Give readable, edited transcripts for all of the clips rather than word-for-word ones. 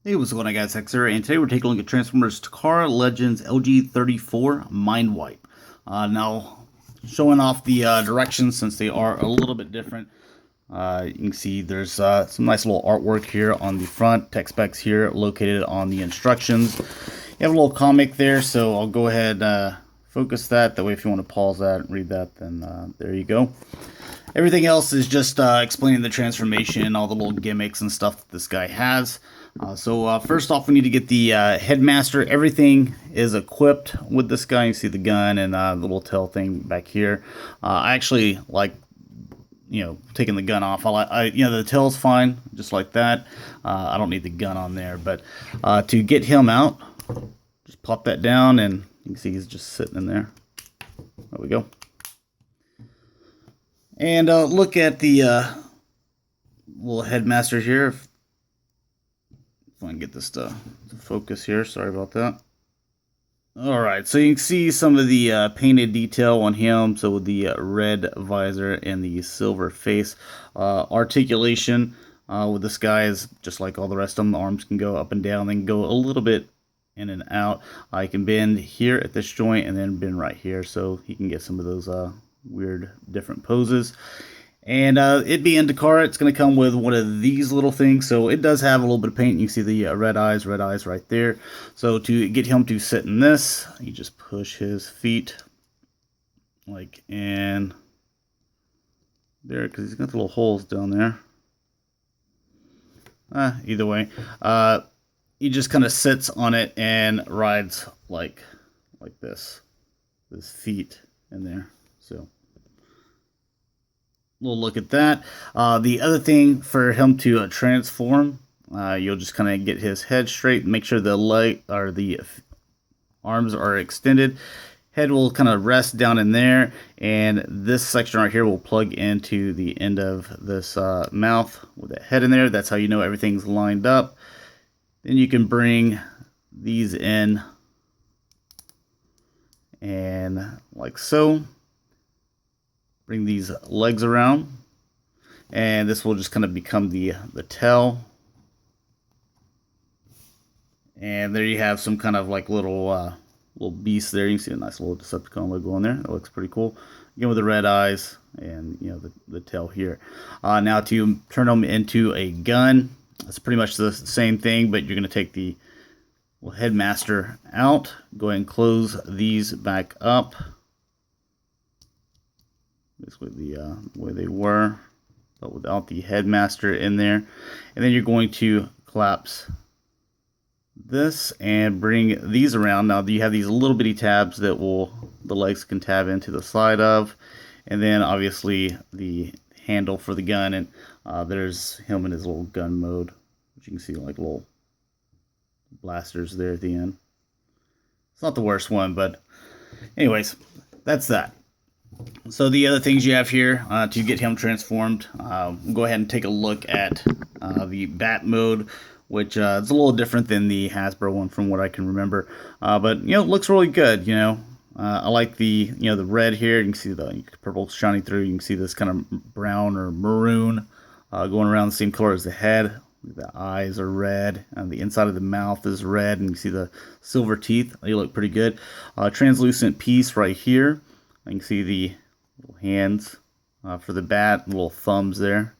Hey, what's going on, guys? Hexer, and today we're taking a look at Transformers Takara Legends LG34 Mindwipe. Now, showing off the directions since they are a little bit different. You can see there's some nice little artwork here on the front, text specs here located on the instructions. You have a little comic there, so I'll go ahead focus that. That way, if you want to pause that and read that, then there you go. Everything else is just explaining the transformation, all the little gimmicks and stuff that this guy has. So first off, we need to get the headmaster. Everything is equipped with this guy. You see the gun and the little tail thing back here. I actually like, taking the gun off. The tail's fine, just like that. I don't need the gun on there, but to get him out, just pop that down, and you can see he's just sitting in there. There we go. And look at the little headmaster here. If I can get this to focus here. Sorry about that. Alright, so you can see some of the painted detail on him. So with the red visor and the silver face. Articulation with this guy is just like all the rest of them. The arms can go up and down, then go a little bit in and out. I can bend here at this joint and then bend right here, so he can get some of those weird different poses. And it being Takara, it's going to come with one of these little things. So it does have a little bit of paint. You can see the red eyes right there. So to get him to sit in this, you just push his feet like in there, because he's got the little holes down there. Either way, he just kind of sits on it and rides like this, with his feet in there. So we'll look at that. The other thing for him to transform, you'll just kind of get his head straight, make sure the leg or the arms are extended. Head will kind of rest down in there, and this section right here will plug into the end of this mouth with that head in there. That's how you know everything's lined up. Then you can bring these in, and like so. Bring these legs around, and this will just kind of become the tail. And there you have some kind of like little beast there. You can see a nice little Decepticon logo on there. That looks pretty cool. Again, with the red eyes and the tail here. Now to turn them into a gun, it's pretty much the same thing, but you're going to take the headmaster out. Go ahead and close these back up. Basically the way they were, but without the headmaster in there. And then you're going to collapse this and bring these around. Now you have these little bitty tabs that the legs can tab into the side of, and then obviously the handle for the gun, and there's him in his little gun mode, which you can see like little blasters there at the end. It's not the worst one, but anyways, that's that. So the other things you have here to get him transformed, go ahead and take a look at the bat mode, which is a little different than the Hasbro one from what I can remember, but it looks really good. I like the the red here. You can see the purple shining through. You can see this kind of brown or maroon going around the same color as the head. The eyes are red, and the inside of the mouth is red, and you see the silver teeth. They look pretty good. Translucent piece right here. You can see the little hands for the bat, little thumbs there.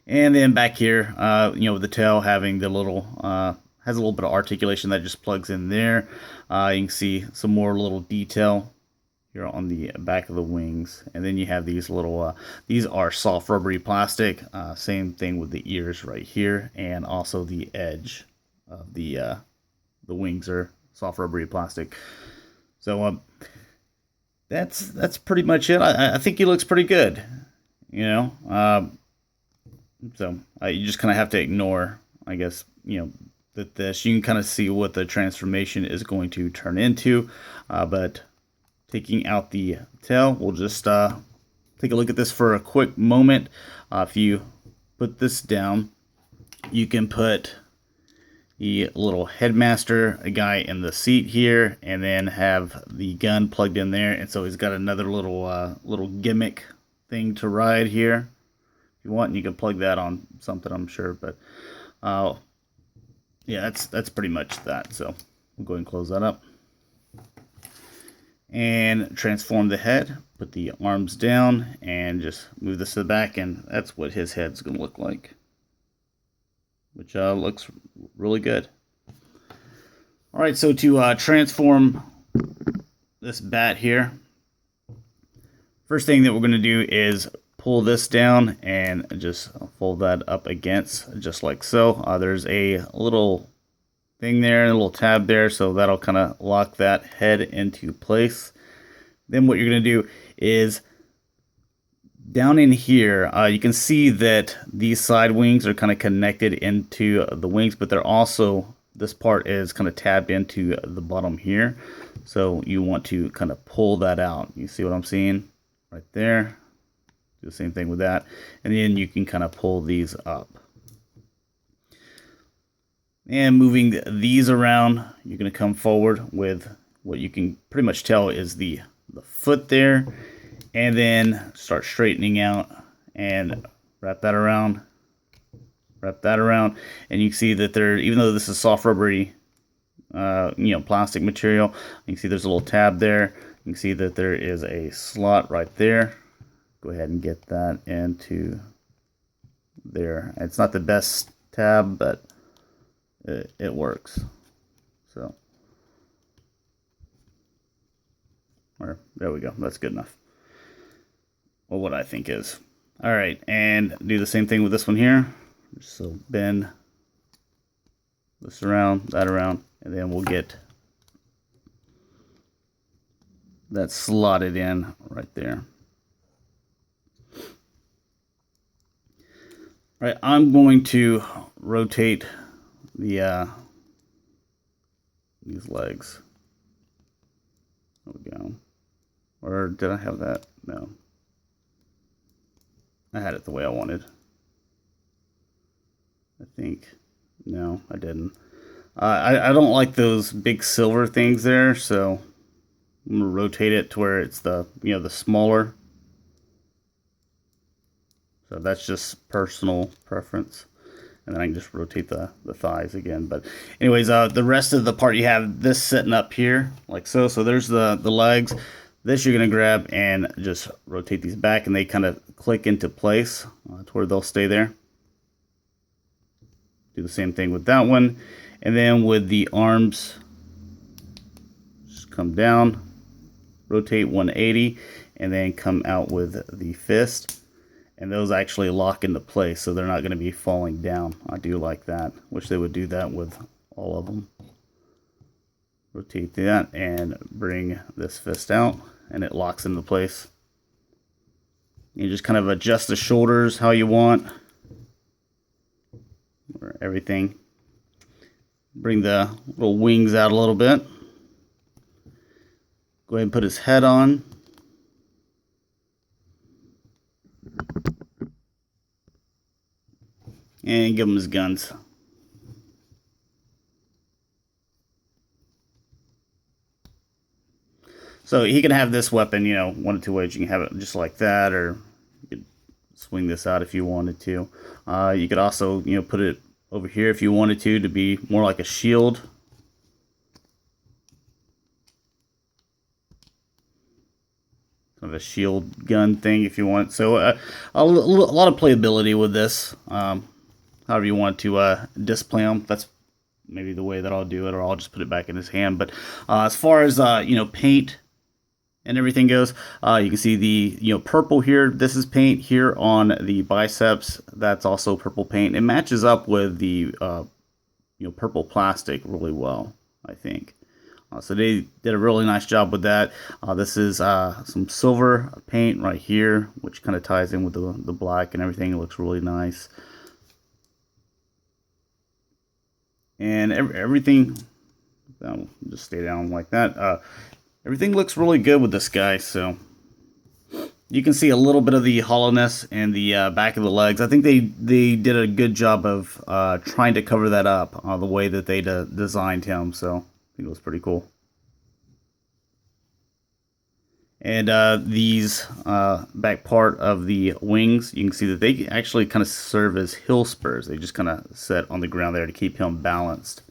And then back here, with the tail having the little, has a little bit of articulation that just plugs in there. You can see some more little detail here on the back of the wings. And then you have these little, these are soft rubbery plastic. Same thing with the ears right here. And also the edge of the wings are soft rubbery plastic. So that's pretty much it. I think he looks pretty good, So you just kind of have to ignore, I guess, that this. You can kind of see what the transformation is going to turn into. But taking out the tail, we'll just take a look at this for a quick moment. If you put this down, you can put the little headmaster, a guy in the seat here, and then have the gun plugged in there. And so he's got another little gimmick thing to ride here. If you want, you can plug that on something, I'm sure. But Yeah, that's pretty much that. So we'll go ahead and close that up. And transform the head, put the arms down, and just move this to the back, and that's what his head's going to look like, which looks really good. All right, so to transform this bat here, first thing that we're going to do is pull this down and just fold that up against, just like so. There's a little thing there, a little tab there, so that'll kind of lock that head into place. Then what you're going to do is down in here, you can see that these side wings are kind of connected into the wings, but they're also, this part is kind of tabbed into the bottom here. So you want to kind of pull that out. You see what I'm seeing right there? Do the same thing with that. And then you can kind of pull these up. And moving these around, you're going to come forward with what you can pretty much tell is the foot there. And then start straightening out and wrap that around. And you can see that there, even though this is soft rubbery, plastic material, you can see there's a little tab there. You can see that there is a slot right there. Go ahead and get that into there. It's not the best tab, but it works. So, there we go. That's good enough. Well, what I think is. All right, and do the same thing with this one here. So bend this around, that around, and then we'll get that slotted in right there. All right, I'm going to rotate the these legs. There we go. Or did I have that? No. I had it the way I wanted. I think. No, I didn't. I don't like those big silver things there, so I'm gonna rotate it to where it's the the smaller. So that's just personal preference. And then I can just rotate the thighs again. But anyways, the rest of the part, you have this sitting up here like so. So there's the legs. This you're going to grab and just rotate these back, and they kind of click into place to where they'll stay there. Do the same thing with that one. And then with the arms, just come down, rotate 180, and then come out with the fist. And those actually lock into place, so they're not going to be falling down. I do like that. Wish they would do that with all of them. Rotate that and bring this fist out, and it locks into place. You just kind of adjust the shoulders how you want, or everything. Bring the little wings out a little bit. Go ahead and put his head on. And give him his guns. So he can have this weapon, one of two ways. You can have it just like that, or you could swing this out if you wanted to. You could also, put it over here if you wanted to be more like a shield. Kind of a shield gun thing if you want. So a lot of playability with this. However you want to display them. That's maybe the way that I'll do it, or I'll just put it back in his hand. But as far as paint and everything goes, you can see the purple here. This is paint here on the biceps. That's also purple paint. It matches up with the purple plastic really well, I think. So they did a really nice job with that. This is some silver paint right here, which kind of ties in with the black and everything. It looks really nice. And everything, I'll just stay down like that. Everything looks really good with this guy. So you can see a little bit of the hollowness in the back of the legs. I think they did a good job of trying to cover that up the way that they designed him. So I think it was pretty cool. And these back part of the wings, you can see that they actually kind of serve as hill spurs. They just kind of set on the ground there to keep him balanced.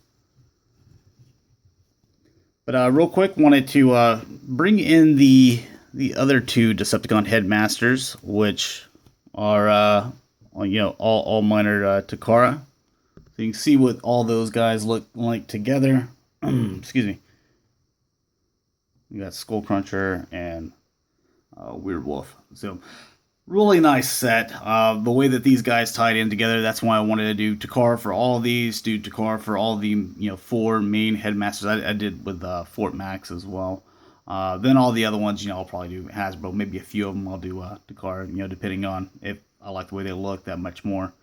But real quick, wanted to bring in the other two Decepticon headmasters, which are all mine are Takara. So you can see what all those guys look like together. Excuse me. We got Skull Cruncher and Weird Wolf. So really nice set. The way that these guys tied in together, that's why I wanted to do Takara for all of these, do Takara for all the 4 main headmasters. I did with Fort Max as well. Then all the other ones, I'll probably do Hasbro. Maybe a few of them I'll do Takara, depending on if I like the way they look that much more.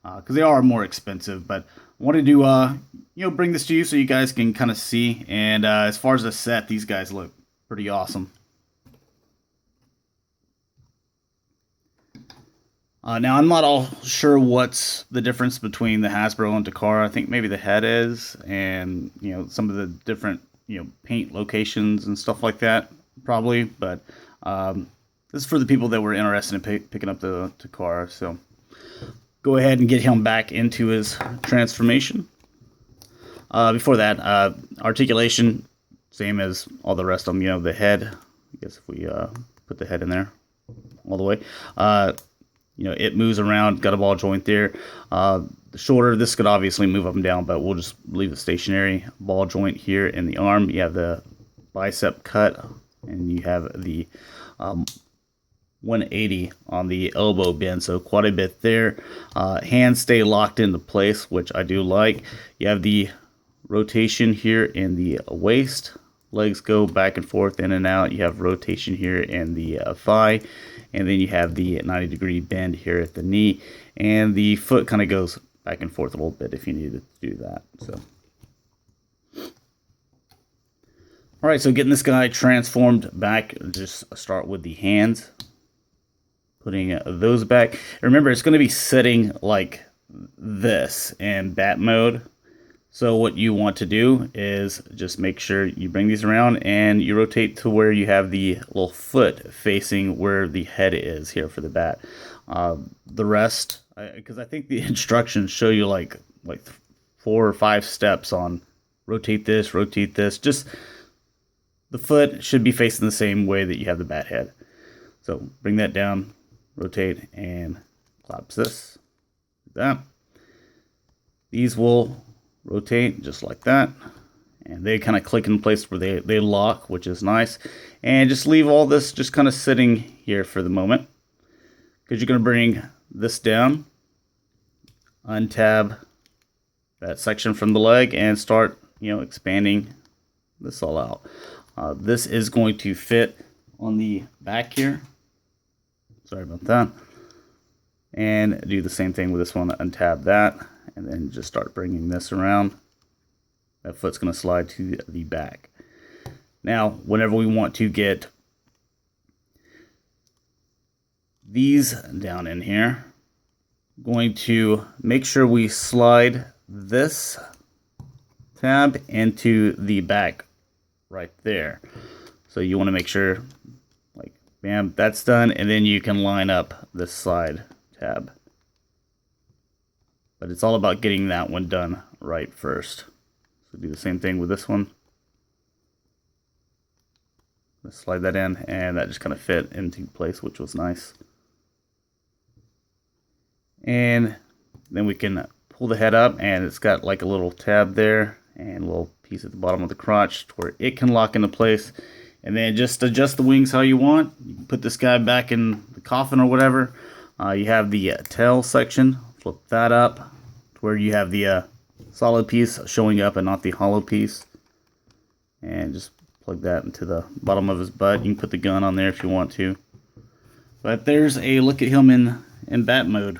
Because they are more expensive, but I wanted to bring this to you so you guys can kind of see. And as far as the set, these guys look pretty awesome. Now I'm not all sure what's the difference between the Hasbro and Takara. I think maybe the head is, and some of the different paint locations and stuff like that probably. But this is for the people that were interested in picking up the Takara. So go ahead and get him back into his transformation. Before that, articulation, same as all the rest of them. The head, I guess if we put the head in there all the way, it moves around, got a ball joint there. The shoulder, this could obviously move up and down, but we'll just leave it stationary. Ball joint here in the arm. You have the bicep cut, and you have the 180 on the elbow bend, so quite a bit there. Hands stay locked into place, which I do like. You have the rotation here in the waist. Legs go back and forth, in and out. You have rotation here in the thigh, and then you have the 90-degree bend here at the knee, and the foot kind of goes back and forth a little bit if you needed to do that. So, all right, so getting this guy transformed back, just start with the hands, putting those back. Remember, it's going to be sitting like this in bat mode. So what you want to do is just make sure you bring these around and you rotate to where you have the little foot facing where the head is here for the bat. The rest, because I think the instructions show you like 4 or 5 steps on rotate this. Just the foot should be facing the same way that you have the bat head. So bring that down, rotate, and collapse this. That. These will rotate just like that, and they kind of click in place where they lock, which is nice. And just leave all this just kind of sitting here for the moment, because you're going to bring this down, untab that section from the leg, and start expanding this all out. This is going to fit on the back here. Sorry about that. And do the same thing with this one. Untab that, and then just start bringing this around. That foot's going to slide to the back. Now, whenever we want to get these down in here, going to make sure we slide this tab into the back right there. So you want to make sure, like, bam, that's done, and then you can line up this side tab. But it's all about getting that one done right first. So do the same thing with this one. Let's slide that in, and that just kind of fit into place, which was nice. And then we can pull the head up, and it's got like a little tab there and a little piece at the bottom of the crotch to where it can lock into place. And then just adjust the wings how you want. You can put this guy back in the coffin or whatever. You have the tail section. Flip that up to where you have the solid piece showing up and not the hollow piece. And just plug that into the bottom of his butt. You can put the gun on there if you want to. But there's a look at him in bat mode.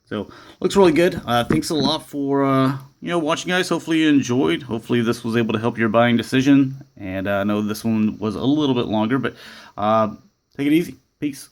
So looks really good. Thanks a lot for watching, guys. Hopefully you enjoyed. Hopefully this was able to help your buying decision. And I know this one was a little bit longer, but take it easy. Peace.